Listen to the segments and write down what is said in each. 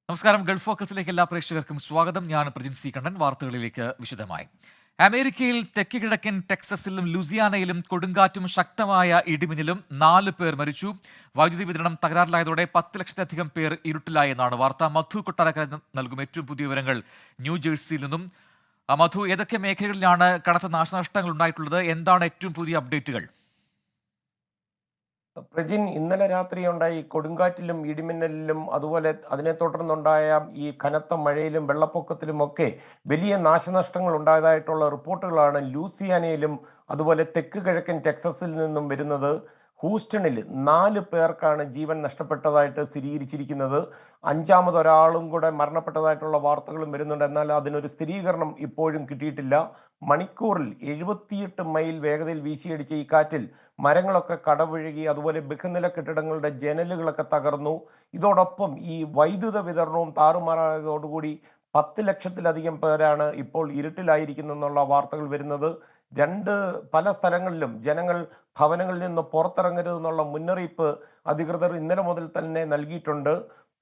നമസ്കാരം. ഗൾഫ് ഫോക്കസിലേക്ക് എല്ലാ പ്രേക്ഷകർക്കും സ്വാഗതം. ഞാൻ പ്രജിൻ സി കണ്ണൻ. വാർത്തകളിലേക്ക് വിശദമായി. അമേരിക്കയിൽ തെക്ക് കിഴക്കൻ ടെക്സസിലും ലൂസിയാനയിലും കൊടുങ്കാറ്റും ശക്തമായ ഇടിമിന്നലും 4 പേർ മരിച്ചു. വൈദ്യുതി വിതരണം തകരാറിലായതോടെ 10 ലക്ഷത്തിലധികം പേർ ഇരുട്ടിലായി എന്നാണ് വാർത്ത. മധു കൊട്ടാരക്കര നൽകും ഏറ്റവും പുതിയ വിവരങ്ങൾ ന്യൂജേഴ്സിയിൽ നിന്നും. മധു, ഏതൊക്കെ മേഖലകളിലാണ് കനത്ത നാശനഷ്ടങ്ങൾ ഉണ്ടായിട്ടുള്ളത്? എന്താണ് ഏറ്റവും പുതിയ അപ്ഡേറ്റുകൾ? പ്രജിൻ, ഇന്നലെ രാത്രിയുണ്ടായി കൊടുങ്കാറ്റിലും ഇടിമിന്നലിലും അതുപോലെ അതിനെ തുടർന്നുണ്ടായ ഈ കനത്ത മഴയിലും വെള്ളപ്പൊക്കത്തിലുമൊക്കെ വലിയ നാശനഷ്ടങ്ങൾ ഉണ്ടായതായിട്ടുള്ള റിപ്പോർട്ടുകളാണ് ലൂസിയാനയിലും അതുപോലെ തെക്ക് കിഴക്കൻ ടെക്സസിൽ നിന്നും വരുന്നത്. ഹൂസ്റ്റണിൽ 4 പേർക്കാണ് ജീവൻ നഷ്ടപ്പെട്ടതായിട്ട് സ്ഥിരീകരിച്ചിരിക്കുന്നത്. 5ാമത് ഒരാളും കൂടെ മരണപ്പെട്ടതായിട്ടുള്ള വാർത്തകളും വരുന്നുണ്ട്. എന്നാൽ അതിനൊരു സ്ഥിരീകരണം ഇപ്പോഴും കിട്ടിയിട്ടില്ല. മണിക്കൂറിൽ 78 മൈൽ വേഗതയിൽ വീശിയടിച്ച ഈ കാറ്റിൽ മരങ്ങളൊക്കെ കടപുഴകി, അതുപോലെ ബഹുനില കെട്ടിടങ്ങളുടെ ജനലുകളൊക്കെ തകർന്നു. ഇതോടൊപ്പം ഈ വൈദ്യുത വിതരണവും താറുമാറായതോടുകൂടി 10 ലക്ഷത്തിലധികം പേരാണ് ഇപ്പോൾ ഇരുട്ടിലായിരിക്കുന്നെന്നുള്ള വാർത്തകൾ വരുന്നത്. പല സ്ഥലങ്ങളിലും ജനങ്ങൾ ഭവനങ്ങളിൽ നിന്ന് പുറത്തിറങ്ങരുതെന്നുള്ള മുന്നറിയിപ്പ് അധികൃതർ ഇന്നലെ മുതൽ തന്നെ നൽകിയിട്ടുണ്ട്.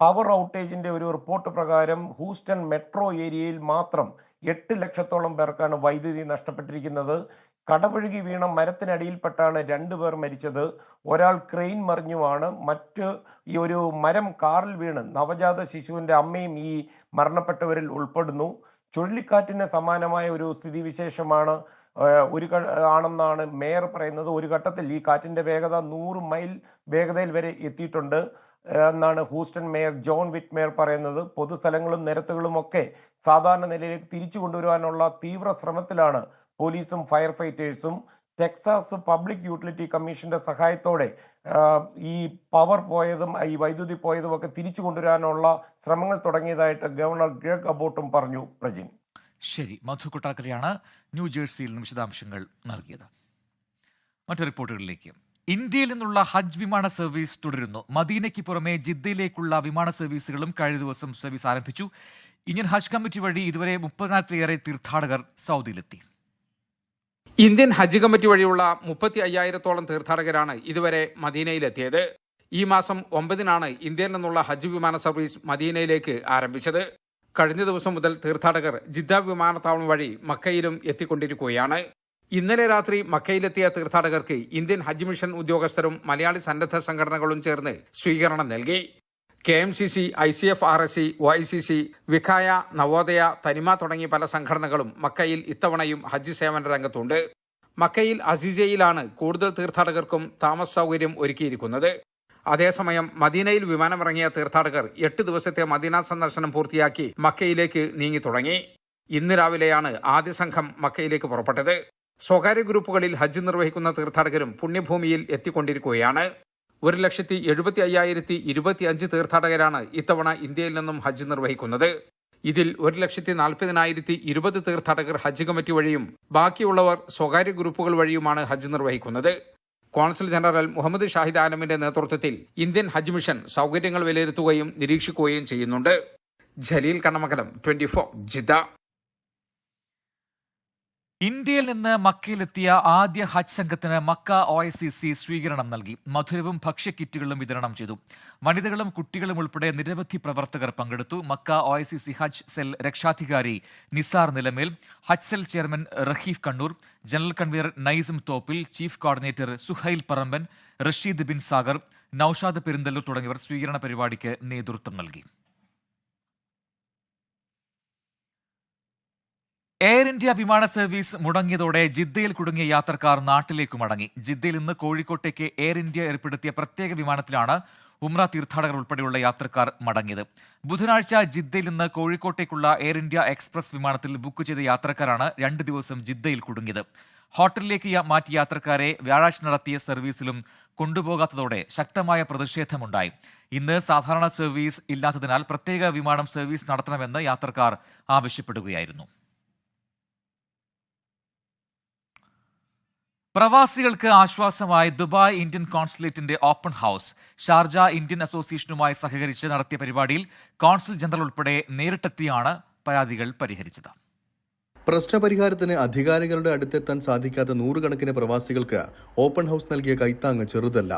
പവർ ഔട്ടേജിന്റെ ഒരു റിപ്പോർട്ട് പ്രകാരം ഹൂസ്റ്റൺ മെട്രോ ഏരിയയിൽ മാത്രം 8 ലക്ഷത്തോളം പേർക്കാണ് വൈദ്യുതി നഷ്ടപ്പെട്ടിരിക്കുന്നത്. കടപുഴകി വീണ മരത്തിനടിയിൽപ്പെട്ടാണ് 2 പേർ മരിച്ചത്. ഒരാൾ ക്രെയിൻ മറിഞ്ഞുമാണ്. ഈ ഒരു മരം കാറിൽ വീണ് നവജാത ശിശുവിന്റെ അമ്മയും ഈ മരണപ്പെട്ടവരിൽ ഉൾപ്പെടുന്നു. ചുഴലിക്കാറ്റിന് സമാനമായ ഒരു സ്ഥിതിവിശേഷമാണ് ആണെന്നാണ് മേയർ പറയുന്നത്. ഒരു ഘട്ടത്തിൽ ഈ കാറ്റിന്റെ വേഗത 100 മൈൽ വേഗതയിൽ വരെ എത്തിയിട്ടുണ്ട് എന്നാണ് ഹൂസ്റ്റൺ മേയർ ജോൺ വിറ്റ്മേയർ പറയുന്നത്. പൊതുസ്ഥലങ്ങളും നിരത്തുകളും ഒക്കെ സാധാരണ നിലയിലേക്ക് തിരിച്ചു കൊണ്ടുവരാനുള്ള തീവ്ര ശ്രമത്തിലാണ് പോലീസും ഫയർ ഫൈറ്റേഴ്സും. ടെക്സാസ് പബ്ലിക് യൂട്ടിലിറ്റി കമ്മീഷന്റെ സഹായത്തോടെ ഈ പവർ പോയതും ഈ വൈദ്യുതി പോയതും ഒക്കെ തിരിച്ചു കൊണ്ടുവരാനുള്ള ശ്രമങ്ങൾ തുടങ്ങിയതായിട്ട് ഗവർണർ ഗ്രെഗ് അബോട്ടും പറഞ്ഞു. പ്രജിൻ, ശരി. മധു കൊട്ടാരക്കരയാണ് ന്യൂജേഴ്സിയിൽ നിന്ന് വിശദാംശങ്ങൾ നൽകിയത്. മറ്റു റിപ്പോർട്ടുകളിലേക്ക്. ഇന്ത്യയിൽ നിന്നുള്ള ഹജ്ജ് വിമാന സർവീസ് തുടരുന്നു. മദീനയ്ക്ക് പുറമെ ജിദ്ദയിലേക്കുള്ള വിമാന സർവീസുകളും കഴിഞ്ഞ ദിവസം സർവീസ് ആരംഭിച്ചു. ഇന്ത്യൻ ഹജ്ജ് കമ്മിറ്റി വഴി ഇതുവരെ 30,000-ലേറെ തീർത്ഥാടകർ സൗദിയിലെത്തി. ഇന്ത്യൻ ഹജ്ജ് കമ്മിറ്റി വഴിയുള്ള 35,000-ത്തോളം തീർത്ഥാടകരാണ് ഇതുവരെ മദീനയിലെത്തിയത്. ഈ മാസം 9-നാണ് ഇന്ത്യയിൽ നിന്നുള്ള ഹജ്ജ് വിമാന സർവീസ് മദീനയിലേക്ക് ആരംഭിച്ചത്. കഴിഞ്ഞ ദിവസം മുതൽ തീർത്ഥാടകർ ജിദ്ദ വിമാനത്താവളം വഴി മക്കയിലും എത്തിക്കൊണ്ടിരിക്കുകയാണ്. ഇന്നലെ രാത്രി മക്കയിലെത്തിയ തീർത്ഥാടകർക്ക് ഇന്ത്യൻ ഹജ്ജ് മിഷൻ ഉദ്യോഗസ്ഥരും മലയാളി സന്നദ്ധ സംഘടനകളും ചേർന്ന് സ്വീകരണം നൽകി. KMCC, ICF-RSC, OICC, Vikhaya, Navodaya, തനിമ തുടങ്ങി പല സംഘടനകളും മക്കയിൽ ഇത്തവണയും ഹജ്ജ് സേവന രംഗത്തുണ്ട്. മക്കയിൽ അസീസയിലാണ് കൂടുതൽ തീർത്ഥാടകർക്കും താമസ സൗകര്യം ഒരുക്കിയിരിക്കുന്നത്. അതേസമയം മദീനയിൽ വിമാനമിറങ്ങിയ തീർത്ഥാടകർ 8 ദിവസത്തെ മദീന സന്ദർശനം പൂർത്തിയാക്കി മക്കയിലേക്ക് നീങ്ങി തുടങ്ങി. ഇന്ന് രാവിലെയാണ് ആദ്യ സംഘം മക്കയിലേക്ക് പുറപ്പെട്ടത്. സ്വകാര്യ ഗ്രൂപ്പുകളിൽ ഹജ്ജ് നിർവഹിക്കുന്ന തീർത്ഥാടകരും പുണ്യഭൂമിയിൽ എത്തിക്കൊണ്ടിരിക്കുകയാണ്. 1,75,025 തീർത്ഥാടകരാണ് ഇത്തവണ ഇന്ത്യയിൽ നിന്നും ഹജ്ജ് നിർവഹിക്കുന്നത്. ഇതിൽ 1,40,020 തീർത്ഥാടകർ ഹജ്ജ് കമ്മിറ്റി വഴിയും ബാക്കിയുള്ളവർ സ്വകാര്യ ഗ്രൂപ്പുകൾ വഴിയുമാണ് ഹജ്ജ് നിർവഹിക്കുന്നത്. കോൺസുൽ ജനറൽ മുഹമ്മദ് ഷാഹിദ് ആലമിന്റെ നേതൃത്വത്തിൽ ഇന്ത്യൻ ഹജ്ജ് മിഷൻ സൗകര്യങ്ങൾ വിലയിരുത്തുകയും നിരീക്ഷിക്കുകയും ചെയ്യുന്നുണ്ട്. ജലീൽ കണ്ണമംഗലം, 24 ജിദ്ദ. ഇന്ത്യയിൽ നിന്ന് മക്കയിലെത്തിയ ആദ്യ ഹജ്ജ് സംഘത്തിന് മക്ക OICC സ്വീകരണം നൽകി. മധുരവും ഭക്ഷ്യക്കിറ്റുകളും വിതരണം ചെയ്തു. വനിതകളും കുട്ടികളും ഉൾപ്പെടെ നിരവധി പ്രവർത്തകർ പങ്കെടുത്തു. മക്ക OICC ഹജ്ജ് സെൽ രക്ഷാധികാരി Nisar Nilamel, Hajj cell chairman Raheef Kannur, general convener Naisam Thoppil, chief coordinator Suhail Paramban, Rasheed bin Sagar, Naushad Perinthalloor തുടങ്ങിയവർ സ്വീകരണ പരിപാടിക്ക് നേതൃത്വം നൽകി. എയർ ഇന്ത്യ വിമാന സർവീസ് മുടങ്ങിയതോടെ ജിദ്ദയിൽ കുടുങ്ങിയ യാത്രക്കാർ നാട്ടിലേക്ക് മടങ്ങി. ജിദ്ദയിൽ നിന്ന് കോഴിക്കോട്ടേക്ക് എയർ ഇന്ത്യ ഏർപ്പെടുത്തിയ പ്രത്യേക വിമാനത്തിലാണ് ഉംറ തീർത്ഥാടകർ ഉൾപ്പെടെയുള്ള യാത്രക്കാർ മടങ്ങിയത്. ബുധനാഴ്ച ജിദ്ദയിൽ നിന്ന് കോഴിക്കോട്ടേക്കുള്ള എയർ ഇന്ത്യ എക്സ്പ്രസ് വിമാനത്തിൽ ബുക്ക് ചെയ്ത യാത്രക്കാരാണ് 2 ദിവസം ജിദ്ദയിൽ കുടുങ്ങിയത്. ഹോട്ടലിലേക്ക് മാറ്റിയ യാത്രക്കാരെ വ്യാഴാഴ്ച നടത്തിയ സർവീസിലും കൊണ്ടുപോകാത്തതോടെ ശക്തമായ പ്രതിഷേധമുണ്ടായി. ഇന്ന് സാധാരണ സർവീസ് ഇല്ലാത്തതിനാൽ പ്രത്യേക വിമാനം സർവീസ് നടത്തണമെന്ന് യാത്രക്കാർ ആവശ്യപ്പെടുകയായിരുന്നു. പ്രവാസികൾക്ക് ആശ്വാസമായി ദുബായ് ഇന്ത്യൻ കോൺസുലേറ്റിന്റെ ഓപ്പൺ ഹൗസ്. ഷാർജ ഇന്ത്യൻ അസോസിയേഷനുമായി സഹകരിച്ച് നടത്തിയ പരിപാടിയിൽ കോൺസുൽ ജനറൽ ഉൾപ്പെടെ നേരിട്ടെത്തിയാണ് പരാതികൾ പരിഹരിച്ചത്. പ്രശ്നപരിഹാരത്തിന് അധികാരികളുടെ അടുത്തെത്താൻ സാധിക്കാത്ത 100 കണക്കിന് പ്രവാസികൾക്ക് ഓപ്പൺ ഹൗസ് നൽകിയ കൈത്താങ്ങ് ചെറുതല്ല.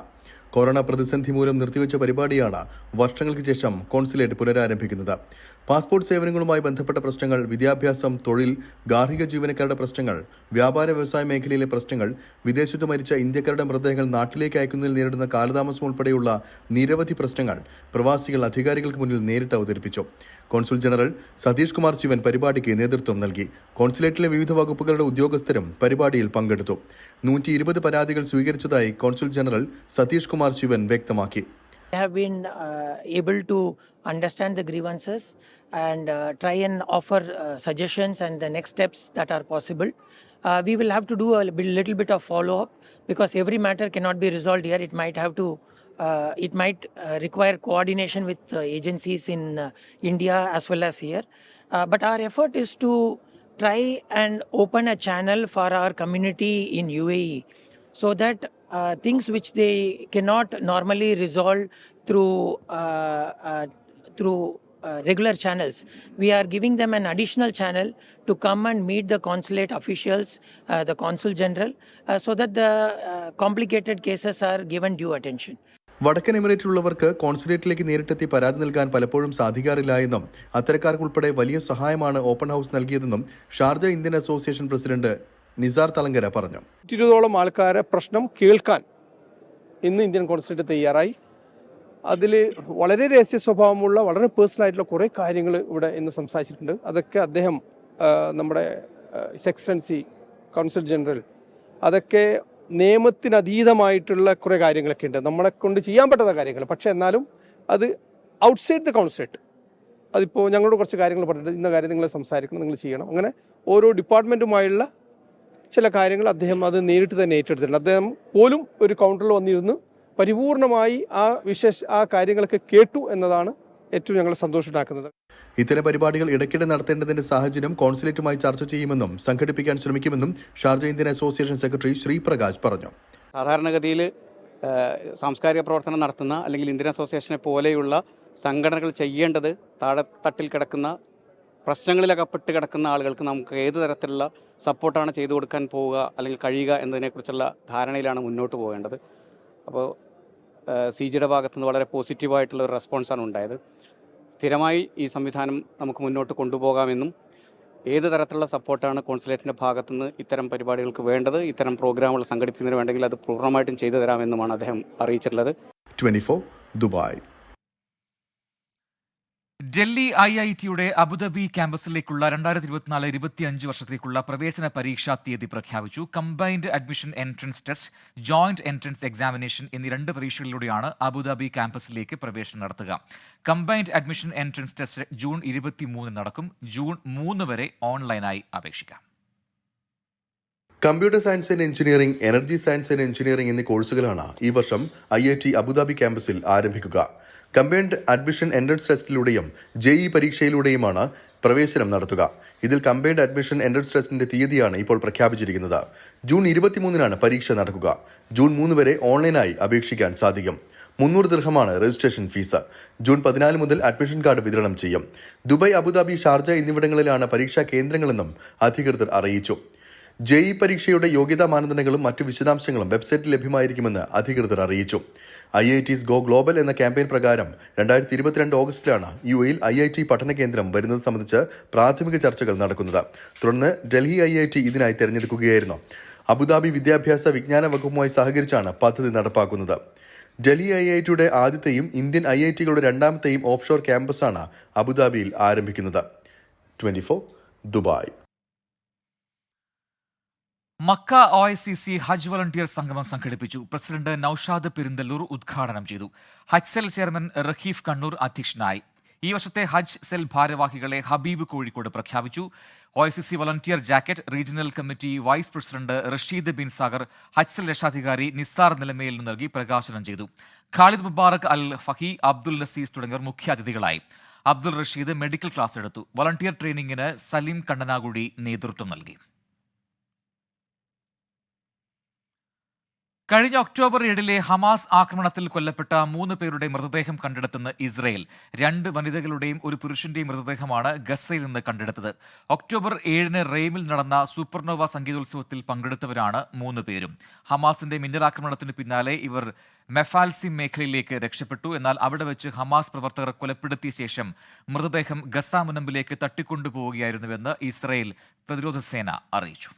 കൊറോണ പ്രതിസന്ധി മൂലം നിർത്തിവെച്ച പരിപാടിയാണ് വർഷങ്ങൾക്ക് ശേഷം കോൺസുലേറ്റ് പുനരാരംഭിക്കുന്നത്. പാസ്പോർട്ട് സേവനങ്ങളുമായി ബന്ധപ്പെട്ട പ്രശ്നങ്ങൾ, വിദ്യാഭ്യാസം, തൊഴിൽ, ഗാർഹിക ജീവനക്കാരുടെ പ്രശ്നങ്ങൾ, വ്യാപാര വ്യവസായ മേഖലയിലെ പ്രശ്നങ്ങൾ, വിദേശത്ത് മരിച്ച ഇന്ത്യക്കാരുടെ മൃതദേഹങ്ങൾ നാട്ടിലേക്ക് അയക്കുന്നതിൽ നേരിടുന്ന കാലതാമസം ഉൾപ്പെടെയുള്ള നിരവധി പ്രശ്നങ്ങൾ പ്രവാസികൾ അധികാരികൾക്ക് മുന്നിൽ നേരിട്ട് അവതരിപ്പിച്ചു. കോൺസുൽ ജനറൽ സതീഷ് കുമാർ ശിവൻ പരിപാടിക്ക് നേതൃത്വം നൽകി. കോൺസുലേറ്റിലെ വിവിധ വകുപ്പുകളുടെ ഉദ്യോഗസ്ഥരും പരിപാടിയിൽ പങ്കെടുത്തു. 120 പരാതികൾ സ്വീകരിച്ചതായി കോൺസുൽ ജനറൽ സതീഷ് കുമാർ ശിവൻ വ്യക്തമാക്കി. We have been able to understand the grievances and try and offer suggestions and the next steps that are possible. We will have to do a little bit of follow-up because every matter cannot be resolved here. It might require coordination with agencies in India as well as here. But our effort is to try and open a channel for our community in UAE so that things which they cannot normally resolve through regular channels, we are giving them an additional channel to come and meet the consulate officials, the consul general, so that the complicated cases are given due attention. വടക്കൻ എമിറേറ്റിലുള്ളവർക്ക് കോൺസുലേറ്റിലേക്ക് നേരിട്ടെത്തി പരാതി നൽകാൻ പലപ്പോഴും സാധിക്കാറില്ല എന്നും അത്തരക്കാർക്കുൾപ്പെടെ വലിയ സഹായമാണ് open house നൽകിയതെന്നും Sharjah Indian association president Nisar Thalangara പറഞ്ഞു. 20ഓളം ആൾക്കാരെ പ്രശ്നം കേൾക്കാൻ ഇന്ന് ഇന്ത്യൻ കോൺസുലേറ്റ് തയ്യാറായി. അതിൽ വളരെ രഹസ്യ സ്വഭാവമുള്ള വളരെ പേഴ്സണൽ ആയിട്ടുള്ള കുറേ കാര്യങ്ങൾ ഇവിടെ ഇന്ന് സംസാരിച്ചിട്ടുണ്ട്. അതൊക്കെ അദ്ദേഹം നമ്മുടെ എക്സലൻസി കൗൺസിൽ ജനറൽ അതൊക്കെ നിയമത്തിനതീതമായിട്ടുള്ള കുറേ കാര്യങ്ങളൊക്കെ ഉണ്ട്, നമ്മളെ കൊണ്ട് ചെയ്യാൻ പറ്റാത്ത കാര്യങ്ങൾ. പക്ഷേ എന്നാലും അത് ഔട്ട്സൈഡ് ദ കോൺസുലേറ്റ് അതിപ്പോൾ ഞങ്ങളോട് കുറച്ച് കാര്യങ്ങൾ പറഞ്ഞിട്ട് ഇന്ന കാര്യം നിങ്ങൾ സംസാരിക്കണം, നിങ്ങൾ ചെയ്യണം, അങ്ങനെ ഓരോ ഡിപ്പാർട്ട്മെൻറ്റുമായുള്ള ചില കാര്യങ്ങൾ അദ്ദേഹം അത് നേരിട്ട് തന്നെ ഏറ്റെടുത്തിട്ടുണ്ട്. അദ്ദേഹം പോലും ഒരു കൗണ്ടറിൽ വന്നിരുന്ന് പരിപൂർണമായി ആ കാര്യങ്ങളൊക്കെ കേട്ടു എന്നതാണ് ഏറ്റവും ഞങ്ങളെ സന്തോഷമുണ്ടാക്കുന്നത്. ഇത്തരം പരിപാടികൾ ഇടയ്ക്കിടെ നടത്തേണ്ടതിന്റെ സാഹചര്യം കോൺസുലേറ്റുമായി ചർച്ച ചെയ്യുമെന്നും സംഘടിപ്പിക്കാൻ ശ്രമിക്കുമെന്നും Sharjah Indian association secretary Sreeprakash പറഞ്ഞു. സാധാരണഗതിയിൽ സാംസ്കാരിക പ്രവർത്തനം നടത്തുന്ന അല്ലെങ്കിൽ ഇന്ത്യൻ അസോസിയേഷനെ പോലെയുള്ള സംഘടനകൾ ചെയ്യേണ്ടത് താഴെത്തട്ടിൽ കിടക്കുന്ന പ്രശ്നങ്ങളിൽ അകപ്പെട്ട് കിടക്കുന്ന ആളുകൾക്ക് നമുക്ക് ഏത് തരത്തിലുള്ള സപ്പോർട്ടാണ് ചെയ്തു കൊടുക്കാൻ പോവുക അല്ലെങ്കിൽ കഴിയുക എന്നതിനെക്കുറിച്ചുള്ള ധാരണയിലാണ് മുന്നോട്ട് പോകേണ്ടത്. അപ്പോൾ CGയുടെ ഭാഗത്തുനിന്ന് വളരെ പോസിറ്റീവായിട്ടുള്ള ഒരു റെസ്പോൺസാണ് ഉണ്ടായത്. സ്ഥിരമായി ഈ സംവിധാനം നമുക്ക് മുന്നോട്ട് കൊണ്ടുപോകാമെന്നും ഏത് തരത്തിലുള്ള സപ്പോർട്ടാണ് കോൺസുലേറ്റിൻ്റെ ഭാഗത്തുനിന്ന് ഇത്തരം പരിപാടികൾക്ക് വേണ്ടത്, ഇത്തരം പ്രോഗ്രാമുകൾ സംഘടിപ്പിക്കുന്നതിന് വേണ്ടെങ്കിൽ അത് പൂർണ്ണമായിട്ടും ചെയ്തു തരാമെന്നുമാണ് അദ്ദേഹം അറിയിച്ചിട്ടുള്ളത്. 24 ദുബായ്. ഡൽഹി IITയുടെ അബുദാബി ക്യാമ്പസിലേക്കുള്ള 2024-25 വർഷത്തേക്കുള്ള പ്രവേശന പരീക്ഷാ തീയതി പ്രഖ്യാപിച്ചു. Combined admission entrance test, joint entrance examination എന്നീ 2 പരീക്ഷകളിലൂടെയാണ് അബുദാബി ക്യാമ്പസിലേക്ക് പ്രവേശനം നടത്തുക. Combined admission entrance test June 23 നടക്കും. ജൂൺ 3 വരെ ഓൺലൈനായി അപേക്ഷിക്കാം. Computer science and engineering, energy science and engineering എന്നീ കോഴ്സുകളാണ് ഈ വർഷം IIT അബുദാബി ക്യാമ്പസിൽ ആരംഭിക്കുക. കമ്പൈൻഡ് അഡ്മിഷൻ എൻട്രൻസ് ടെസ്റ്റിലൂടെയും JEE പരീക്ഷയിലൂടെയുമാണ് പ്രവേശനം നടത്തുക. ഇതിൽ കമ്പൈൻഡ് അഡ്മിഷൻ എൻട്രൻസ് ടെസ്റ്റിന്റെ തീയതിയാണ് ഇപ്പോൾ പ്രഖ്യാപിച്ചിരിക്കുന്നത്. ജൂൺ 23 പരീക്ഷ നടക്കുക. ജൂൺ 3 വരെ ഓൺലൈനായി അപേക്ഷിക്കാൻ സാധിക്കും. 300 ദിർഹമാണ് രജിസ്ട്രേഷൻ ഫീസ്. ജൂൺ 14 മുതൽ അഡ്മിഷൻ കാർഡ് വിതരണം ചെയ്യും. ദുബായ്, അബുദാബി, ഷാർജ എന്നിവിടങ്ങളിലാണ് പരീക്ഷാ കേന്ദ്രങ്ങളെന്നും അധികൃതർ അറിയിച്ചു. JEE പരീക്ഷയുടെ യോഗ്യതാ മാനദണ്ഡങ്ങളും മറ്റു വിശദാംശങ്ങളും വെബ്സൈറ്റിൽ ലഭ്യമായിരിക്കുമെന്ന് അധികൃതർ അറിയിച്ചു. IITs Go Global എന്ന ക്യാമ്പയിൻ പ്രകാരം 2022 ഓഗസ്റ്റിലാണ് UAEയിൽ IIT പഠന കേന്ദ്രം വരുന്നത് സംബന്ധിച്ച് പ്രാഥമിക ചർച്ചകൾ നടക്കുന്നത്. തുടർന്ന് ഡൽഹി IIT ഇതിനായി തെരഞ്ഞെടുക്കുകയായിരുന്നു. അബുദാബി വിദ്യാഭ്യാസ വിജ്ഞാന വകുപ്പുമായി സഹകരിച്ചാണ് പദ്ധതി നടപ്പാക്കുന്നത്. ഡൽഹി IITയുടെ ആദ്യത്തെയും ഇന്ത്യൻ IITകളുടെ രണ്ടാമത്തെയും ഓഫ്ഷോർ ക്യാമ്പസാണ് അബുദാബിയിൽ ആരംഭിക്കുന്നത്. 24 ദുബായ്. മക്ക OICC ഹജ്ജ് വളണ്ടിയർ സംഗമം സംഘടിപ്പിച്ചു. പ്രസിഡന്റ് നൌഷാദ് പെരിന്തല്ലൂർ ഉദ്ഘാടനം ചെയ്തു. ഹജ്ജ് സെൽ ചെയർമാൻ റഹീഫ് കണ്ണൂർ അധ്യക്ഷനായി. ഈ വർഷത്തെ ഹജ്ജ് സെൽ ഭാരവാഹികളെ ഹബീബ് കോഴിക്കോട് പ്രഖ്യാപിച്ചു. OICC volunteer jacket regional committee vice president Rasheed bin Sagar Hajj cell രക്ഷാധികാരി നിസാർ നിലമേൽ നൽകി പ്രകാശനം ചെയ്തു. ഖാലിദ് മുബാറക് അൽ ഫഹി, അബ്ദുൽ നസീസ് തുടങ്ങിയവർ മുഖ്യാതിഥികളായി. അബ്ദുൾ റഷീദ് മെഡിക്കൽ ക്ലാസ് എടുത്തു. വളണ്ടിയർ ട്രെയിനിങ്ങിന് സലീം കണ്ണനാകുടി നേതൃത്വം നൽകി. കഴിഞ്ഞ ഒക്ടോബർ 7 ഹമാസ് ആക്രമണത്തിൽ കൊല്ലപ്പെട്ട 3 പേരുടെ മൃതദേഹം കണ്ടെടുത്തെന്ന് ഇസ്രയേൽ. 2 വനിതകളുടെയും ഒരു പുരുഷന്റെയും മൃതദേഹമാണ് ഗസയിൽ നിന്ന് കണ്ടെടുത്തത്. ഒക്ടോബർ 7 റെയിമിൽ നടന്ന സൂപ്പർനോവ സംഗീതോത്സവത്തിൽ പങ്കെടുത്തവരാണ് 3 പേരും. ഹമാസിന്റെ മിന്നലാക്രമണത്തിന് പിന്നാലെ ഇവർ മെഫാൽസിം മേഖലയിലേക്ക് രക്ഷപ്പെട്ടു. എന്നാൽ അവിടെ വെച്ച് ഹമാസ് പ്രവർത്തകർ കൊലപ്പെടുത്തിയ ശേഷം മൃതദേഹം ഗസ മുനമ്പിലേക്ക് തട്ടിക്കൊണ്ടുപോവുകയായിരുന്നുവെന്ന് ഇസ്രയേൽ പ്രതിരോധ സേന അറിയിച്ചു.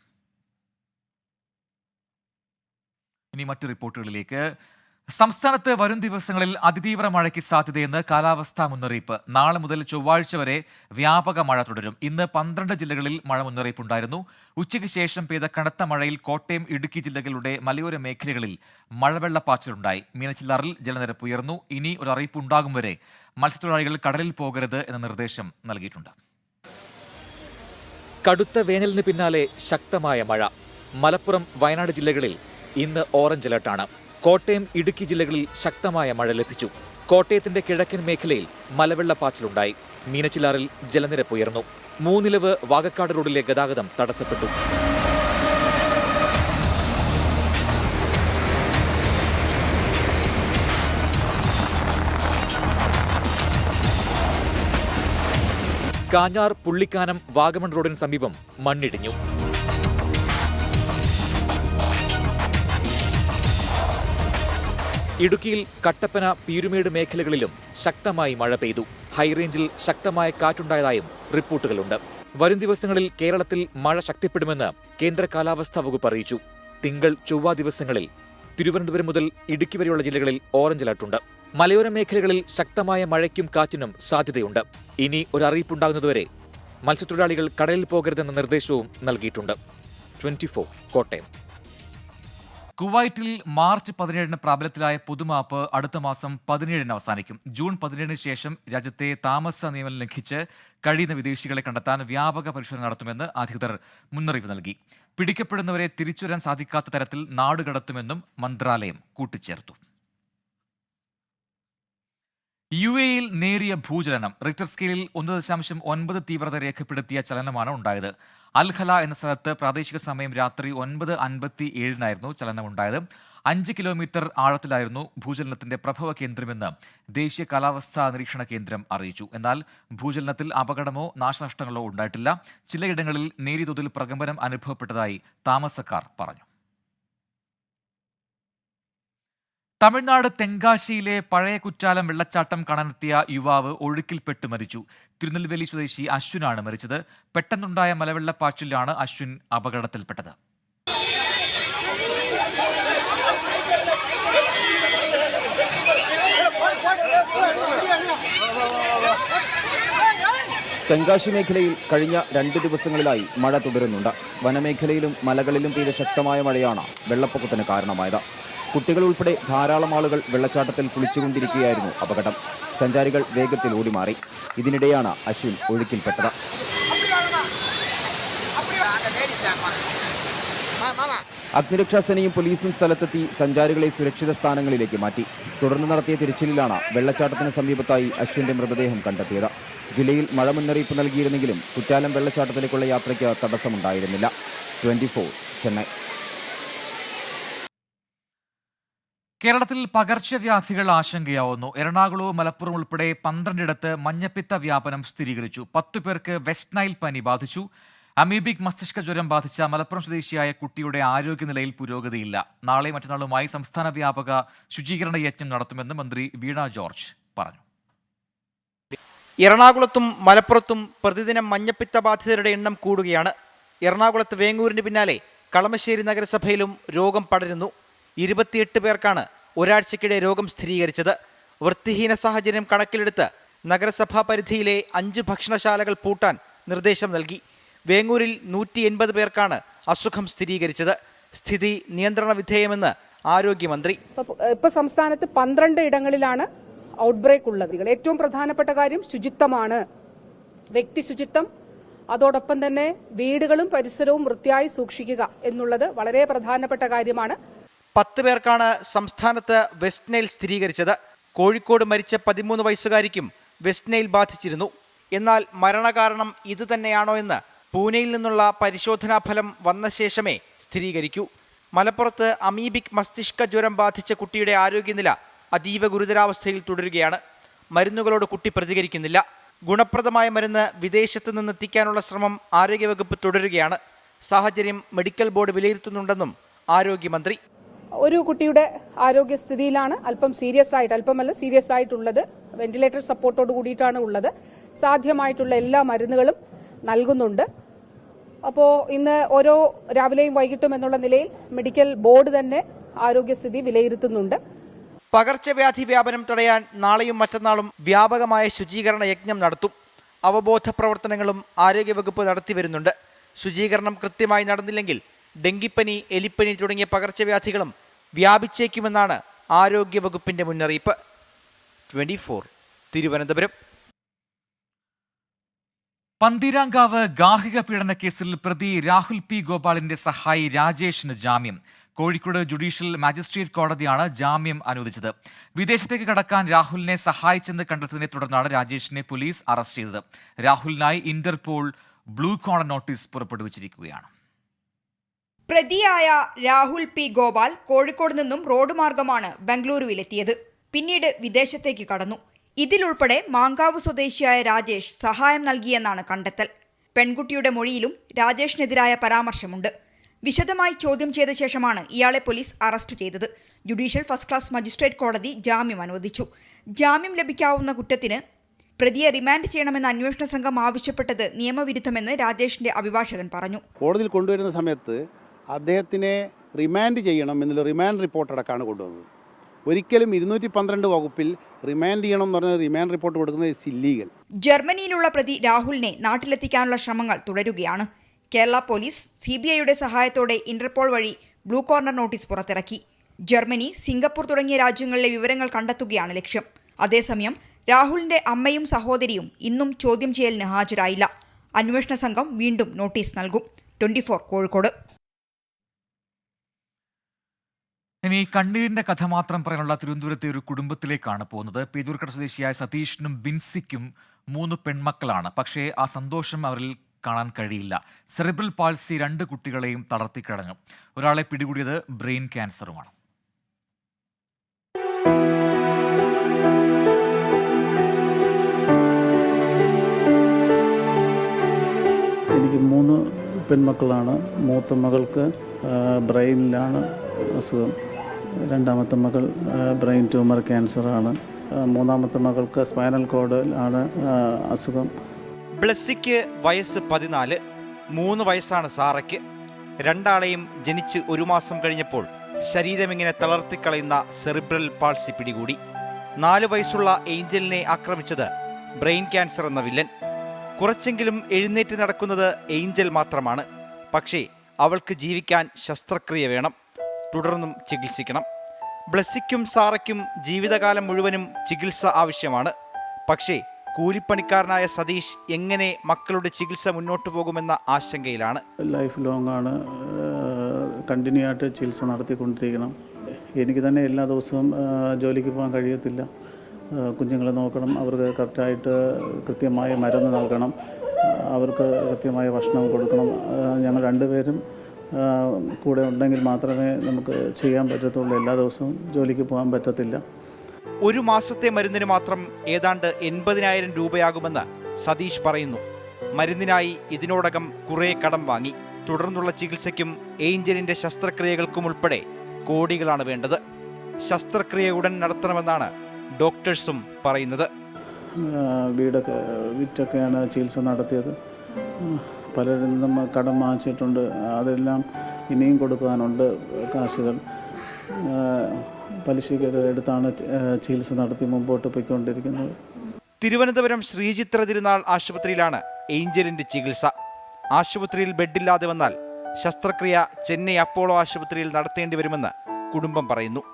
ഇനി മറ്റു റിപ്പോർട്ടുകളിലേക്ക്. സംസ്ഥാനത്ത് വരും ദിവസങ്ങളിൽ അതിതീവ്ര മഴയ്ക്ക് സാധ്യതയെന്ന് കാലാവസ്ഥാ മുന്നറിയിപ്പ്. നാളെ മുതൽ ചൊവ്വാഴ്ച വരെ വ്യാപക മഴ തുടരും. ഇന്ന് 12 ജില്ലകളിൽ മഴ മുന്നറിയിപ്പുണ്ടായിരുന്നു. ഉച്ചയ്ക്ക് ശേഷം പെയ്ത കനത്ത മഴയിൽ കോട്ടയം, ഇടുക്കി ജില്ലകളുടെ മലയോര മേഖലകളിൽ മഴവെള്ളപ്പാച്ചിലുണ്ടായി. മീനച്ചിലാറിൽ ജലനിരപ്പ് ഉയർന്നു. ഇനി ഒരു അറിയിപ്പുണ്ടാകും വരെ മത്സ്യത്തൊഴിലാളികൾ കടലിൽ പോകരുത് എന്ന നിർദ്ദേശം നൽകിയിട്ടുണ്ട്. കടുത്ത വേനലിന് പിന്നാലെ ശക്തമായ മഴ. മലപ്പുറം, വയനാട് ജില്ലകളിൽ ഇന്ന് ഓറഞ്ച് അലർട്ടാണ്. കോട്ടയം, ഇടുക്കി ജില്ലകളിൽ ശക്തമായ മഴ ലഭിച്ചു. കോട്ടയത്തിന്റെ കിഴക്കൻ മേഖലയിൽ മലവെള്ളപ്പാച്ചിലുണ്ടായി. മീനച്ചിലാറിൽ ജലനിരപ്പ് ഉയർന്നു. മൂന്നിലവ് വാകക്കാട് റോഡിലെ ഗതാഗതം തടസ്സപ്പെട്ടു. കാഞ്ഞാർ, പുള്ളിക്കാനം, വാഗമൺ റോഡിന് സമീപം മണ്ണിടിഞ്ഞു. ഇടുക്കിയിൽ കട്ടപ്പന, പീരുമേട് മേഖലകളിലും ശക്തമായി മഴ പെയ്തു. ഹൈറേഞ്ചിൽ ശക്തമായ കാറ്റുണ്ടായതായും റിപ്പോർട്ടുകളുണ്ട്. വരും ദിവസങ്ങളിൽ കേരളത്തിൽ മഴ ശക്തിപ്പെടുമെന്ന് കേന്ദ്ര കാലാവസ്ഥാ വകുപ്പ് അറിയിച്ചു. തിങ്കൾ, ചൊവ്വ ദിവസങ്ങളിൽ തിരുവനന്തപുരം മുതൽ ഇടുക്കി വരെയുള്ള ജില്ലകളിൽ ഓറഞ്ച് അലർട്ടുണ്ട്. മലയോര മേഖലകളിൽ ശക്തമായ മഴയ്ക്കും കാറ്റിനും സാധ്യതയുണ്ട്. ഇനി ഒരു അറിയിപ്പുണ്ടാകുന്നതുവരെ മത്സ്യത്തൊഴിലാളികൾ കടലിൽ പോകരുതെന്ന നിർദ്ദേശവും നൽകിയിട്ടുണ്ട്. 24 കോട്ടയം. കുവൈറ്റിൽ മാർച്ച് 17 പ്രാബല്യത്തിലായ പൊതുമാപ്പ് അടുത്ത മാസം 17 അവസാനിക്കും. ജൂൺ 17 ശേഷം രാജ്യത്തെ താമസ നിയമം ലംഘിച്ച് കഴിയുന്ന വിദേശികളെ കണ്ടെത്താൻ വ്യാപക പരിശോധന നടത്തുമെന്ന് അധികൃതർ മുന്നറിയിപ്പ് നൽകി. പിടിക്കപ്പെടുന്നവരെ തിരിച്ചുവരാൻ സാധിക്കാത്ത തരത്തിൽ നാടുകടത്തുമെന്നും മന്ത്രാലയം കൂട്ടിച്ചേർത്തു. UAEയിൽ നേരിയ ഭൂചലനം. റിക്ടർ സ്കെയിലിൽ 1.9 തീവ്രത രേഖപ്പെടുത്തിയ ചലനമാണ് ഉണ്ടായത്. അൽഖല എന്ന സ്ഥലത്ത് പ്രാദേശിക സമയം രാത്രി 9:57 ചലനമുണ്ടായത്. 5 കിലോമീറ്റർ ആഴത്തിലായിരുന്നു ഭൂചലനത്തിന്റെ പ്രഭവ കേന്ദ്രമെന്ന് ദേശീയ കാലാവസ്ഥാ നിരീക്ഷണ കേന്ദ്രം അറിയിച്ചു. എന്നാൽ ഭൂചലനത്തിൽ അപകടമോ നാശനഷ്ടങ്ങളോ ഉണ്ടായിട്ടില്ല. ചിലയിടങ്ങളിൽ നേരിയ തോതിൽ പ്രകമ്പനം അനുഭവപ്പെട്ടതായി താമസക്കാർ പറഞ്ഞു. തമിഴ്നാട് തെങ്കാശിയിലെ പഴയ കുറ്റാലം വെള്ളച്ചാട്ടം കാണാനെത്തിയ യുവാവ് ഒഴുക്കിൽപ്പെട്ട് മരിച്ചു. തിരുനെൽവേലി സ്വദേശി അശ്വിനാണ് മരിച്ചത്. പെട്ടെന്നുണ്ടായ മലവെള്ളപ്പാച്ചിലാണ് അശ്വിൻ അപകടത്തിൽപ്പെട്ടത്. തെങ്കാശി മേഖലയിൽ കഴിഞ്ഞ 2 ദിവസങ്ങളിലായി മഴ തുടരുന്നുണ്ട്. വനമേഖലയിലും മലകളിലും പെയ്ത ശക്തമായ മഴയാണ് വെള്ളപ്പൊക്കത്തിന് കാരണമായത്. കുട്ടികൾ ഉൾപ്പെടെ ധാരാളം ആളുകൾ വെള്ളച്ചാട്ടത്തിൽ കുളിച്ചുകൊണ്ടിരിക്കുകയായിരുന്നു അപകടം. സഞ്ചാരികൾ വേഗത്തിൽ ഓടിമാറി. ഇതിനിടെയാണ് അശ്വിൻ ഒഴുക്കിൽപ്പെട്ടത്. അഗ്നിരക്ഷാസേനയും പോലീസും സ്ഥലത്തെത്തി സഞ്ചാരികളെ സുരക്ഷിത സ്ഥാനങ്ങളിലേക്ക് മാറ്റി. തുടർന്ന് നടത്തിയ തിരച്ചിലിലാണ് വെള്ളച്ചാട്ടത്തിന് സമീപത്തായി അശ്വിന്റെ മൃതദേഹം കണ്ടെത്തിയത്. ജില്ലയിൽ മഴ മുന്നറിയിപ്പ് നൽകിയിരുന്നെങ്കിലും കുറ്റാലം വെള്ളച്ചാട്ടത്തിലേക്കുള്ള യാത്രയ്ക്ക് തടസ്സമുണ്ടായിരുന്നില്ല. 24 ചെന്നൈ. കേരളത്തിൽ പകർച്ചവ്യാധികൾ ആശങ്കയാവുന്നു. എറണാകുളവും മലപ്പുറം ഉൾപ്പെടെ 12 മഞ്ഞപ്പിത്ത വ്യാപനം സ്ഥിരീകരിച്ചു. 10 പേർക്ക് വെസ്റ്റ് നൈൽ പനി ബാധിച്ചു. അമീബിക് മസ്തിഷ്ക ജ്വരം ബാധിച്ച മലപ്പുറം സ്വദേശിയായ കുട്ടിയുടെ ആരോഗ്യനിലയിൽ പുരോഗതിയില്ല. നാളെ മറ്റന്നാളുമായി സംസ്ഥാന വ്യാപക ശുചീകരണ യജ്ഞം നടത്തുമെന്ന് മന്ത്രി വീണ ജോർജ് പറഞ്ഞു. എറണാകുളത്തും മലപ്പുറത്തും പ്രതിദിനം മഞ്ഞപ്പിത്ത ബാധിതരുടെ എണ്ണം കൂടുകയാണ്. എറണാകുളത്ത് വേങ്ങൂരിന് പിന്നാലെ കളമശ്ശേരി നഗരസഭയിലും രോഗം പടരുന്നു. 28 പേർക്കാണ് ഒരാഴ്ചക്കിടെ രോഗം സ്ഥിരീകരിച്ചത്. വൃത്തിഹീന സാഹചര്യം കണക്കിലെടുത്ത് നഗരസഭാ പരിധിയിലെ 5 ഭക്ഷണശാലകൾ പൂട്ടാൻ നിർദ്ദേശം നൽകി. വേങ്ങൂരിൽ 180 പേർക്കാണ് അസുഖം സ്ഥിരീകരിച്ചത്. സ്ഥിതി നിയന്ത്രണ വിധേയമെന്ന് ആരോഗ്യമന്ത്രി. ഇപ്പോൾ സംസ്ഥാനത്ത് 12 ഇടങ്ങളിലാണ് ഔട്ട്ബ്രേക്ക് ഉള്ളത്. ഏറ്റവും പ്രധാനപ്പെട്ട കാര്യം ശുചിത്വമാണ്. വ്യക്തി ശുചിത്വം, അതോടൊപ്പം തന്നെ വീടുകളും പരിസരവും വൃത്തിയായി സൂക്ഷിക്കുക എന്നുള്ളത് വളരെ പ്രധാനപ്പെട്ട കാര്യമാണ്. 10 പേർക്കാണ് സംസ്ഥാനത്ത് വെസ്റ്റ് നൈൽ സ്ഥിരീകരിച്ചത്. കോഴിക്കോട് മരിച്ച 13 വയസ്സുകാരിക്കും വെസ്റ്റ് നൈൽ ബാധിച്ചിരുന്നു. എന്നാൽ മരണകാരണം ഇത് തന്നെയാണോ എന്ന് പൂനെയിൽ നിന്നുള്ള പരിശോധനാ ഫലം വന്ന ശേഷമേ സ്ഥിരീകരിക്കൂ. മലപ്പുറത്ത് അമീബിക് മസ്തിഷ്ക ജ്വരം ബാധിച്ച കുട്ടിയുടെ ആരോഗ്യനില അതീവ ഗുരുതരാവസ്ഥയിൽ തുടരുകയാണ്. മരുന്നുകളോട് കുട്ടി പ്രതികരിക്കുന്നില്ല. ഗുണപ്രദമായ മരുന്ന് വിദേശത്ത് നിന്നെത്തിക്കാനുള്ള ശ്രമം ആരോഗ്യവകുപ്പ് തുടരുകയാണ്. സാഹചര്യം മെഡിക്കൽ ബോർഡ് വിലയിരുത്തുന്നുണ്ടെന്നും ആരോഗ്യമന്ത്രി. ഒരു കുട്ടിയുടെ ആരോഗ്യസ്ഥിതിയിലാണ് അല്പമല്ല സീരിയസ് ആയിട്ടുള്ളത്. വെന്റിലേറ്റർ സപ്പോർട്ടോട് കൂടിയിട്ടാണ് ഉള്ളത്. സാധ്യമായിട്ടുള്ള എല്ലാ മരുന്നുകളും നൽകുന്നുണ്ട്. അപ്പോൾ ഇന്ന് ഓരോ രാവിലെയും വൈകിട്ടും എന്നുള്ള നിലയിൽ മെഡിക്കൽ ബോർഡ് തന്നെ ആരോഗ്യസ്ഥിതി വിലയിരുത്തുന്നുണ്ട്. പകർച്ചവ്യാധി വ്യാപനം തടയാൻ നാളെയും മറ്റന്നാളും വ്യാപകമായ ശുചീകരണ യജ്ഞം നടത്തും. അവബോധ പ്രവർത്തനങ്ങളും ആരോഗ്യവകുപ്പ് നടത്തിവരുന്നുണ്ട്. ശുചീകരണം കൃത്യമായി നടന്നില്ലെങ്കിൽ ഡെങ്കിപ്പനി, എലിപ്പനി തുടങ്ങിയ പകർച്ചവ്യാധികളും വ്യാപിച്ചേക്കുമെന്നാണ് ആരോഗ്യവകുപ്പിന്റെ മുന്നറിയിപ്പ്. 24 തിരുവനന്തപുരം. പന്തീരാങ്കാവ് ഗാർഹിക പീഡന കേസിൽ പ്രതി രാഹുൽ പി ഗോപാലിന്റെ സഹായി രാജേഷിന് ജാമ്യം. കോഴിക്കോട് ജുഡീഷ്യൽ മജിസ്ട്രേറ്റ് കോടതിയാണ് ജാമ്യം അനുവദിച്ചത്. വിദേശത്തേക്ക് കടക്കാൻ രാഹുലിനെ സഹായിച്ചെന്ന് കണ്ടെത്തിയതിനെ തുടർന്നാണ് രാജേഷിനെ പോലീസ് അറസ്റ്റ് ചെയ്തത്. രാഹുലിനായി ഇന്റർപോൾ ബ്ലൂ കോർണർ നോട്ടീസ് പുറപ്പെടുവിച്ചിരിക്കുകയാണ്. പ്രതിയായ രാഹുൽ പി ഗോപാൽ കോഴിക്കോട് നിന്നും റോഡ് മാർഗമാണ് ബംഗളൂരുവിലെത്തിയത്. പിന്നീട് വിദേശത്തേക്ക് കടന്നു. ഇതിലുൾപ്പെടെ മാങ്കാവ് സ്വദേശിയായ രാജേഷ് സഹായം നൽകിയെന്നാണ് കണ്ടെത്തൽ. പെൺകുട്ടിയുടെ മൊഴിയിലും രാജേഷിനെതിരായ പരാമർശമുണ്ട്. വിശദമായി ചോദ്യം ചെയ്ത ശേഷമാണ് ഇയാളെ പോലീസ് അറസ്റ്റ് ചെയ്തത്. ജുഡീഷ്യൽ ഫസ്റ്റ് ക്ലാസ് മജിസ്ട്രേറ്റ് കോടതി ജാമ്യം അനുവദിച്ചു. ജാമ്യം ലഭിക്കാവുന്ന കുറ്റത്തിന് പ്രതിയെ റിമാൻഡ് ചെയ്യണമെന്ന് അന്വേഷണ സംഘം ആവശ്യപ്പെട്ടത് നിയമവിരുദ്ധമെന്ന് രാജേഷിന്റെ അഭിഭാഷകൻ പറഞ്ഞു. കോടതിയിൽ കൊണ്ടുവരുന്ന സമയത്ത് അദ്ദേഹത്തിനെ റിമാൻഡ് ചെയ്യണം എന്നുള്ള റിമാൻഡ് റിപ്പോർട്ട് അടക്കമാണ് കൊണ്ടുവന്നത്. ഒരിക്കലും 212 വകുപ്പിൽ റിമാൻഡ് ചെയ്യണം എന്ന് പറഞ്ഞ റിമാൻഡ് റിപ്പോർട്ട് കൊടുക്കുന്നത് ഇറ്റ്സ് ഇല്ലീഗൽ. ജർമ്മനിയിലുള്ള പ്രതി രാഹുലിനെ നാട്ടിലെത്തിക്കാനുള്ള ശ്രമങ്ങൾ തുടരുകയാണ്. കേരള പോലീസ് CBIയുടെ സഹായത്തോടെ ഇന്റർപോൾ വഴി ബ്ലൂ കോർണർ നോട്ടീസ് പുറത്തിറക്കി. ജർമ്മനി, സിംഗപ്പൂർ തുടങ്ങിയ രാജ്യങ്ങളിലെ വിവരങ്ങൾ കണ്ടെത്തുകയാണ് ലക്ഷ്യം. അതേസമയം രാഹുലിന്റെ അമ്മയും സഹോദരിയും ഇന്നും ചോദ്യം ചെയ്യലിന് ഹാജരായില്ല. അന്വേഷണ സംഘം വീണ്ടും നോട്ടീസ് നൽകും. 24 കോഴിക്കോട്. ഇനി കണ്ണീരിന്റെ കഥ മാത്രം പറയാനുള്ള തിരുവനന്തപുരത്തെ ഒരു കുടുംബത്തിലേക്കാണ് പോകുന്നത്. പേരൂർക്കട സ്വദേശിയായ സതീഷിനും ബിൻസിക്കും 3 പെൺമക്കളാണ്. പക്ഷേ ആ സന്തോഷം അവരിൽ കാണാൻ കഴിയില്ല. സെറിബ്രൽ പാൾസി 2 കുട്ടികളെയും തളർത്തിക്കളഞ്ഞു. ഒരാളെ പിടികൂടിയത് ബ്രെയിൻ ക്യാൻസറുമാണ്. എനിക്ക് 3 പെൺമക്കളാണ്. മൂത്ത മകൾക്ക് ബ്രെയിനിലാണ് അസുഖം. രണ്ടാമത്തെ മകൾ ബ്രെയിൻ ട്യൂമർ ക്യാൻസറാണ്. മൂന്നാമത്തെ മകൾക്ക് സ്പൈനൽ കോഡിലാണ് അസുഖം. ബ്ലസ്സിക്ക് വയസ്സ് 14, 3 വയസ്സാണ് സാറയ്ക്ക്. രണ്ടാളെയും ജനിച്ച് 1 മാസം കഴിഞ്ഞപ്പോൾ ശരീരമിങ്ങനെ തളർത്തിക്കളയുന്ന സെറിബ്രൽ പാൾസി പിടികൂടി. 4 വയസ്സുള്ള ഏഞ്ചലിനെ ആക്രമിച്ചത് ബ്രെയിൻ ക്യാൻസർ എന്ന വില്ലൻ. കുറച്ചെങ്കിലും എഴുന്നേറ്റ് നടക്കുന്നത് ഏഞ്ചൽ മാത്രമാണ്. പക്ഷേ അവൾക്ക് ജീവിക്കാൻ ശസ്ത്രക്രിയ വേണം, തുടർന്നും ചികിത്സിക്കണം. ബ്ലസ്സിക്കും സാറയ്ക്കും ജീവിതകാലം മുഴുവനും ചികിത്സ ആവശ്യമാണ്. പക്ഷേ കൂലിപ്പണിക്കാരനായ സതീഷ് എങ്ങനെ മക്കളുടെ ചികിത്സ മുന്നോട്ട് പോകുമെന്ന ആശങ്കയിലാണ്. ലൈഫ് ലോങ് ആണ് കണ്ടിന്യൂ ആയിട്ട് ചികിത്സ നടത്തിക്കൊണ്ടിരിക്കണം. എനിക്ക് തന്നെ എല്ലാ ദിവസവും ജോലിക്ക് പോകാൻ കഴിയത്തില്ല. കുഞ്ഞുങ്ങളെ നോക്കണം, അവർക്ക് കറക്റ്റായിട്ട് കൃത്യമായ മരുന്ന് നൽകണം, അവർക്ക് കൃത്യമായ ഭക്ഷണം കൊടുക്കണം. ഞങ്ങൾ 2 പേരും കൂടെ ഉണ്ടെങ്കിൽ മാത്രമേ നമുക്ക് ചെയ്യാൻ പറ്റത്തുള്ളൂ. എല്ലാ ദിവസവും ജോലിക്ക് പോകാൻ പറ്റത്തില്ല. 1 മാസത്തെ മരുന്നിന് മാത്രം ഏതാണ്ട് 80,000 രൂപയാകുമെന്ന് സതീഷ് പറയുന്നു. മരുന്നിനായി ഇതിനോടകം കുറേ കടം വാങ്ങി. തുടർന്നുള്ള ചികിത്സയ്ക്കും ഏഞ്ചലിന്റെ ശസ്ത്രക്രിയകൾക്കും ഉൾപ്പെടെ കോടികളാണ് വേണ്ടത്. ശസ്ത്രക്രിയ ഉടൻ നടത്തണമെന്നാണ് ഡോക്ടേഴ്സും പറയുന്നത്. വീടൊക്കെ വിറ്റൊക്കെയാണ് ചികിത്സ നടത്തിയത്. പലരിൽ നിന്നും കടം വാങ്ങിച്ചിട്ടുണ്ട്. അതെല്ലാം ഇനിയും കൊടുക്കാനുണ്ട് കാശുകൾ. പലിശയ്ക്കൊക്കെ എടുത്താണ് ചികിത്സ നടത്തി മുമ്പോട്ട് പോയിക്കൊണ്ടിരിക്കുന്നത്. തിരുവനന്തപുരം ശ്രീചിത്ര തിരുനാൾ ആശുപത്രിയിലാണ് ഏഞ്ചലിന്റെ ചികിത്സ. ആശുപത്രിയിൽ ബെഡില്ലാതെ വന്നാൽ ശസ്ത്രക്രിയ ചെന്നൈ അപ്പോളോ ആശുപത്രിയിൽ നടത്തേണ്ടി വരുമെന്ന് കുടുംബം പറയുന്നു.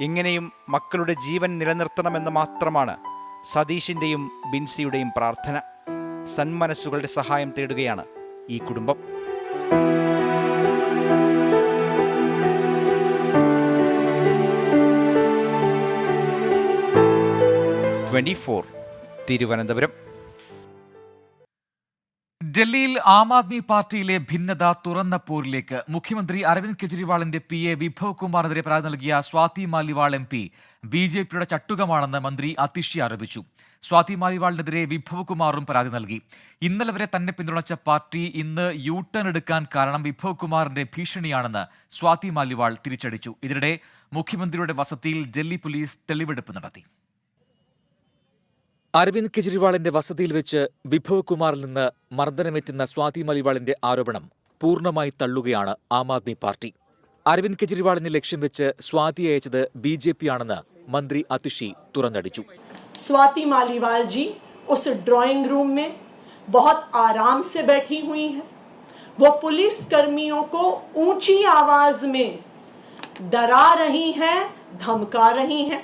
എങ്ങനെയും മക്കളുടെ ജീവൻ നിലനിർത്തണമെന്ന് മാത്രമാണ് സതീഷിന്റെയും ബിൻസിയുടെയും പ്രാർത്ഥന. സന്മനസ്സുകളുടെ സഹായം തേടുകയാണ് ഈ കുടുംബം. തിരുവനന്തപുരം. ഡൽഹിയിൽ ആം ആദ്മി പാർട്ടിയിലെ ഭിന്നത തുറന്ന പോരിലേക്ക്. മുഖ്യമന്ത്രി അരവിന്ദ് കെജ്രിവാളിന്റെ PA വിഭവ് കുമാറിനെതിരെ പരാതി നൽകിയ സ്വാതി മാലിവാൾ MP BJPയുടെ ചട്ടുകമാണെന്ന് മന്ത്രി അതിഷി ആരോപിച്ചു. സ്വാതി മാലിവാളിനെതിരെ വിഭവ് കുമാറും പരാതി നൽകി. ഇന്നലെ വരെ തന്നെ പിന്തുണച്ച പാർട്ടി ഇന്ന് യു-ടേൺ എടുക്കാൻ കാരണം വിഭവ് കുമാറിന്റെ ഭീഷണിയാണെന്ന് സ്വാതി മാലിവാൾ തിരിച്ചടിച്ചു. ഇതിനിടെ മുഖ്യമന്ത്രിയുടെ വസതിയിൽ ഡൽഹി പോലീസ് തെളിവെടുപ്പ് നടത്തി. അരവിന്ദ് കെജ്രിവാളിന്റെ വസതിയിൽ വെച്ച് വിഭവ് കുമാറിൽ നിന്ന് മർദ്ദനമേറ്റുന്ന സ്വാതി മാലിവാളിന്റെ ആരോപണം പൂർണ്ണമായി തള്ളുകയാണ് ആം ആദ്മി പാർട്ടി. അരവിന്ദ് കെജ്രിവാളിനെ ലക്ഷ്യം വെച്ച് സ്വാതി അയച്ചത് BJP ആണെന്ന് മന്ത്രി അതിഷി തുറന്നടിച്ചു. स्वाति मालीवाल जी उस ड्राइंग रूम में बहुत आराम से बैठी हुई हैं। वो पुलिस कर्मियों को ऊंची आवाज में डरा रही हैं, धमका रही हैं।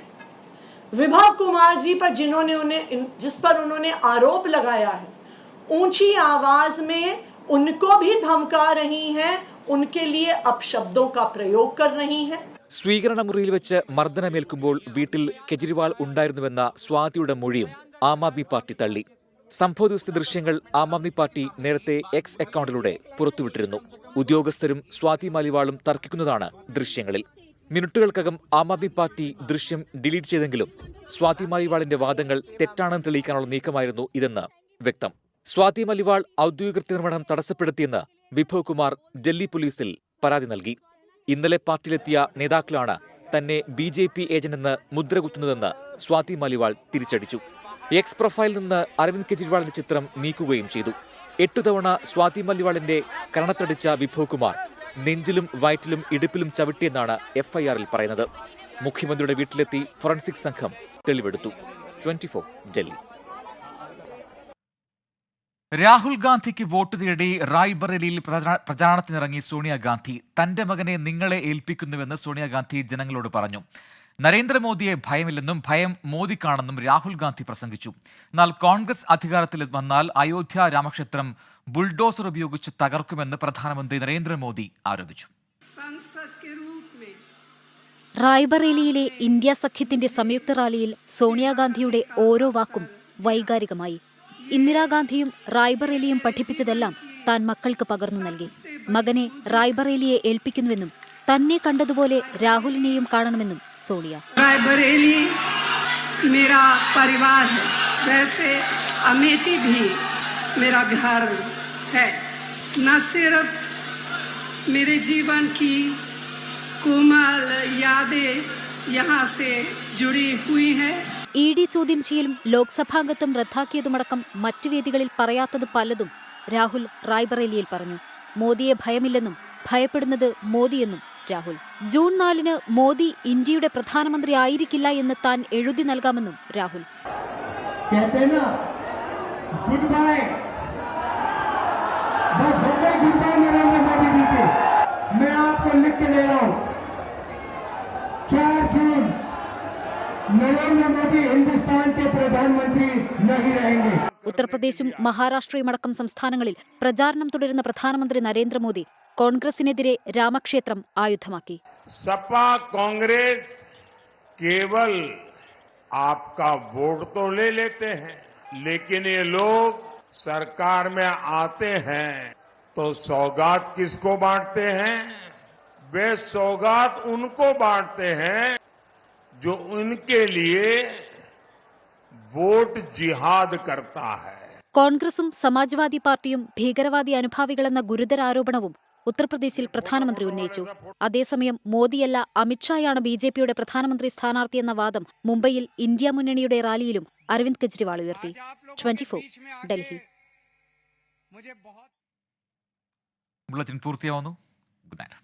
विभव कुमार जी पर जिस पर उन्होंने आरोप लगाया है, ऊंची आवाज में उनको भी धमका रही हैं, उनके लिए अपशब्दों का प्रयोग कर रही हैं। സ്വീകരണ മുറിയിൽ വെച്ച് മർദ്ദനമേൽക്കുമ്പോൾ വീട്ടിൽ കെജ്രിവാൾ ഉണ്ടായിരുന്നുവെന്ന സ്വാതിയുടെ മൊഴിയും ആം ആദ്മി പാർട്ടി തള്ളി. സംഭവ ദിവസത്തെ ദൃശ്യങ്ങൾ ആം ആദ്മി പാർട്ടി നേരത്തെ X അക്കൗണ്ടിലൂടെ പുറത്തുവിട്ടിരുന്നു. ഉദ്യോഗസ്ഥരും സ്വാതി മാലിവാളും തർക്കിക്കുന്നതാണ് ദൃശ്യങ്ങളിൽ. മിനിറ്റുകൾക്കകം ആം ആദ്മി പാർട്ടി ദൃശ്യം ഡിലീറ്റ് ചെയ്തെങ്കിലും സ്വാതി മാലിവാളിന്റെ വാദങ്ങൾ തെറ്റാണെന്ന് തെളിയിക്കാനുള്ള നീക്കമായിരുന്നു ഇതെന്ന് വ്യക്തം. സ്വാതി മാലിവാൾ ഔദ്യോഗിക കൃത്യനിർവഹണം തടസ്സപ്പെടുത്തിയെന്ന് വിഭവ് കുമാർ ഡൽഹി പോലീസിൽ പരാതി നൽകി. ഇന്നലെ പാർട്ടിയിലെത്തിയ നേതാക്കളാണ് തന്നെ BJP ഏജന്റെന്ന് മുദ്രകുത്തുന്നതെന്ന് സ്വാതി മാലിവാൾ തിരിച്ചടിച്ചു. X പ്രൊഫൈലിൽ നിന്ന് അരവിന്ദ് കെജ്രിവാളിന്റെ ചിത്രം നീക്കുകയും ചെയ്തു. 8 തവണ സ്വാതി മാലിവാളിന്റെ കരണത്തടിച്ച വിഭവ് കുമാർ നെഞ്ചിലും വയറ്റിലും ഇടുപ്പിലും ചവിട്ടിയെന്നാണ് FIR-ൽ പറയുന്നത്. മുഖ്യമന്ത്രിയുടെ വീട്ടിലെത്തി ഫോറൻസിക് സംഘം തെളിവെടുത്തു. 24 ഡൽഹി. രാഹുൽ ഗാന്ധിക്ക് വോട്ട് തേടി റായ്ബറേലിയിൽ പ്രചാരണത്തിനിറങ്ങി സോണിയാഗാന്ധി. തന്റെ മകനെ നിങ്ങളെ ഏൽപ്പിക്കുന്നുവെന്ന് സോണിയാഗാന്ധി ജനങ്ങളോട് പറഞ്ഞു. നരേന്ദ്രമോദിയെ ഭയമില്ലെന്നും ഭയം മോദിക്കാണെന്നും രാഹുൽ ഗാന്ധി പ്രസംഗിച്ചു. എന്നാൽ കോൺഗ്രസ് അധികാരത്തിൽ വന്നാൽ അയോധ്യ രാമക്ഷേത്രം ബുൾഡോസർ ഉപയോഗിച്ച് തകർക്കുമെന്ന് പ്രധാനമന്ത്രി നരേന്ദ്രമോദി ആരോപിച്ചു. റായ്ബറേലിയിലെ ഇന്ത്യ സഖ്യത്തിന്റെ സംയുക്ത റാലിയിൽ സോണിയാഗാന്ധിയുടെ ഓരോ വാക്കും വൈകാരികമായി. ഇന്ദിരാഗാന്ധിയും റായ്ബറേലിയും പഠിപ്പിച്ചതെല്ലാം താൻ മക്കൾക്ക് പകർന്നു നൽകി. മകനെ റായ്ബറേലിയെ ഏൽപ്പിക്കുന്നുവെന്നും തന്നെ കണ്ടതുപോലെ രാഹുലിനെയും കാണണമെന്നും സോണിയ. റായ്ബറേലി मेरा परिवार है, वैसे अमेठी भी मेरा घर है। न सिर्फ मेरे जीवन की कोमल यादें यहाँ से जुड़ी हुई हैं. ED ചോദ്യം ചെയ്യലും ലോക്സഭാംഗത്വം റദ്ദാക്കിയതുമടക്കം മറ്റു വേദികളിൽ പറയാത്തത് പലതും രാഹുൽ റായ്ബറേലിയിൽ പറഞ്ഞു. മോദിയെ ഭയമില്ലെന്നും ഭയപ്പെടുന്നത് മോദിയെന്നും രാഹുൽ. ജൂൺ 4-ന് മോദി ഇന്ത്യയുടെ പ്രധാനമന്ത്രി ആയിരിക്കില്ല എന്ന് താൻ എഴുതി നൽകാമെന്നും രാഹുൽ. ഉത്തർപ്രദേശും മഹാരാഷ്ട്രയുമടക്കം സംസ്ഥാനങ്ങളിൽ പ്രചാരണം തുടരുന്ന പ്രധാനമന്ത്രി നരേന്ദ്രമോദി കോൺഗ്രസിനെതിരെ രാമക്ഷേത്രം ആയുധമാക്കി. सपा कांग्रेस केवल आपका वोट तो ले लेते हैं, लेकिन ये लोग सरकार में आते हैं तो सौगात किसको बांटते हैं? वे सौगात उनको बांटते हैं जो उनके लिए वोट जिहाद करता है. കോൺഗ്രസും സമാജ്വാദി പാർട്ടിയും ഭീകരവാദി അനുഭാവികളെന്ന ഗുരുതര ആരോപണവും ഉത്തർപ്രദേശിൽ പ്രധാനമന്ത്രി ഉന്നയിച്ചു. അതേസമയം മോദിയല്ല അമിത്ഷായാണ് BJPയുടെ പ്രധാനമന്ത്രി സ്ഥാനാർത്ഥിയെന്ന വാദം മുംബൈയിൽ ഇന്ത്യ മുന്നണിയുടെ റാലിയിലും അരവിന്ദ് കെജ്രിവാൾ ഉയർത്തി. 24 ഡൽഹി. ബുള്ളറ്റിൻ പൂർത്തിയാവുന്നു. Good night.